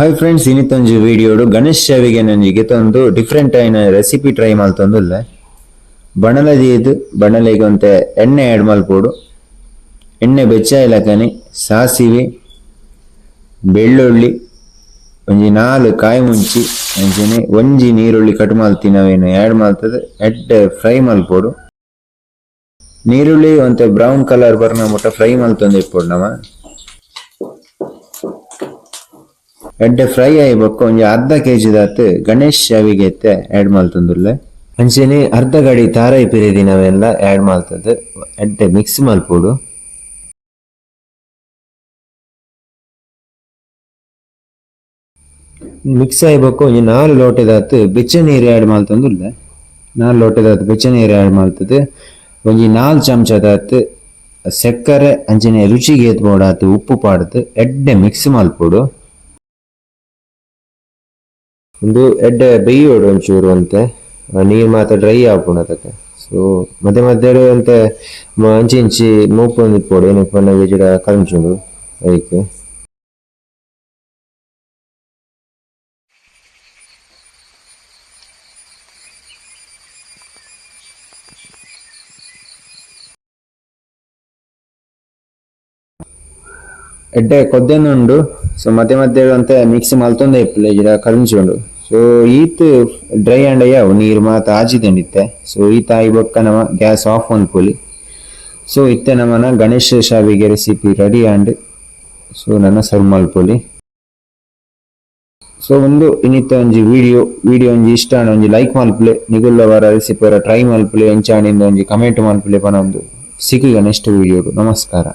Hi friends, ಇನ್ನಿತ್ತೊಂದು ವಿಡಿಯೋಡು Ganesh ಶಾವಿಗೆ ನಂಜಿಗೆ ತಂದು different ಆಯ್ನ recipe try ಮಲ್ತೊಂದುಲ್ಲೆ. ಬಣಲದೀದು ಬಣಲೆಗೆ ಒಂತೆ ಎಣ್ಣೆ ಆ್ಯಡ್ ಮಲ್ಪೋಡು. ಎಣ್ಣೆ ಬೆಚ್ಚಾಯಿಲಕನಿ ಸಾಸಿವೆ, ಬೆಳ್ಳುಳ್ಳಿ, ಒಂಜಿ 4 ಕಾಯಿ ಮುಂಚಿ ಅಂಚನೆ ಒಂಜಿ ನೀರುಳ್ಳಿ ಕಟ್ ಮಲ್ತಿನವೇನು ಆ್ಯಡ್ ಮಲ್ತದೆ ಎಡ್ಡೆ ಫ್ರೈ ಮಲ್ಪೋಡು. ನೀರುಳ್ಳಿ ಒಂತೆ ಬ್ರೌನ್ ಕಲರ್ ಬರ್ನ ಮುಟ್ಟ ಫ್ರೈ ಮಲ್ತೊಂದು ಇಪ್ಪೋಡು ನಮ. ಎಡ್ಡೆ ಫ್ರೈ ಆಯ್ಬೇಕು ಒಂಜಿ ಅರ್ಧ kg ದಾತ್ ಗಣೇಶ್ ಶಾವಿಗೆ ಆ್ಯಡ್ ಮಲ್ತೊಂದುಲ್ಲೆ. ಅಂಚನೆ ಅರ್ಧ ಗಡಿ ತಾರಾಯಿ ಪಿರಿದಿನವೆಲ್ಲ ಆ್ಯಡ್ ಮಲ್ತದೆ ಎಡ್ಡೆ ಮಿಕ್ಸ್ ಮಲ್ಪೋಡು. ಮಿಕ್ಸ್ ಆಯ್ಬೇಕು ಒಂಜಿ 4 ಲೋಟದಾತ್ ಬೆಚ್ಚ ನೀರು ಆ್ಯಡ್ ಮಲ್ತೊಂದುಲ್ಲೆ. 4 ಲೋಟದಾತ್ ಬೆಚ್ಚ ನೀರು ಆ್ಯಡ್ ಮಲ್ತದೆ. ಒಂಜಿ 4 ಚಮಚದಾತ್ ಸಕ್ಕರೆ ಅಂಚನೆ ರುಚಿಗೆ ಏತ್ಬೋಡಾತ್ ಉಪ್ಪು ಪಾಡ್ದು ಎಡ್ಡೆ ಮಿಕ್ಸ್ ಮಲ್ಪೋಡು. ಒಂದು ಎಡ್ಡೆ ಬೇಯೋಡು ಒಂಚೂರು ಅಂತೆ ನೀರು ಮಾತ್ರ ಡ್ರೈ ಆಪುಂಡು ಅದಕ್ಕೆ. ಸೊ ಮಧ್ಯೆ ಮಧ್ಯೆ ಅಂತೆ ಅಂಚಿ ಇಂಚಿ ಮೂಪೊಂದು ಇಪ್ಪೋಡು ಏನಕ್ಕೆ ಪಂಡ ವೆಜಿಡ ಕಲ್ಚುಂಡು ಅದಕ್ಕೆ. ಎಡ್ಡೆ ಕೊದ್ದೆನುಂಡು. ಸೊ ಮಧ್ಯೆ ಮಧ್ಯೆ ಅಂತೆ ಮಿಕ್ಸ್ ಮಲ್ತೊಂದೆ ಇಪ್ಪಲೆ ಗಿಡ ಕಲ್ಚುಂಡು. ಸೊ ಈತ್ ಡ್ರೈ ಆಂಡ್ ಅಯ್ಯಾವು ನೀರು ಮಾತ ಆಜಿದಂಡಿತ್ತೆ. ಸೊ ಈತ ಆಯಿ ಬೊಕ್ಕ ನಮ ಗ್ಯಾಸ್ ಆಫ್ ಅನ್ಪೊಲಿ. ಸೊ ಇತ್ತೆ ನಮನ ಗಣೇಶ ಶಾವಿಗೆ ರೆಸಿಪಿ ರೆಡಿ ಆಂಡ್ ಸೊ ನನ್ನ ಸರ್ವ್ ಮಲ್ಪೊಲಿ. ಸೊ ಒಂದು ಇನ್ನಿತ್ತ ಒಂಜಿ ವಿಡಿಯೋ ಒಂಜಿ ಇಷ್ಟ ಆಂಡ್ ಒಂಜಿ ಲೈಕ್ ಮಲ್ಪಲೆ, ನಿಗುಲ್ಲವರ ರೆಸಿಪಿ ಟ್ರೈ ಮಲ್ಪಲೆ, ಎಂಚಾಣಿಂದ ಒಂಜಿ ಕಮೆಂಟ್ ಮಲ್ಪಲೆ ಪನೊಂದು ಸಿಕ್ಕುಗ ನೆಕ್ಸ್ಟ್ ವಿಡಿಯೋಡು. ನಮಸ್ಕಾರ.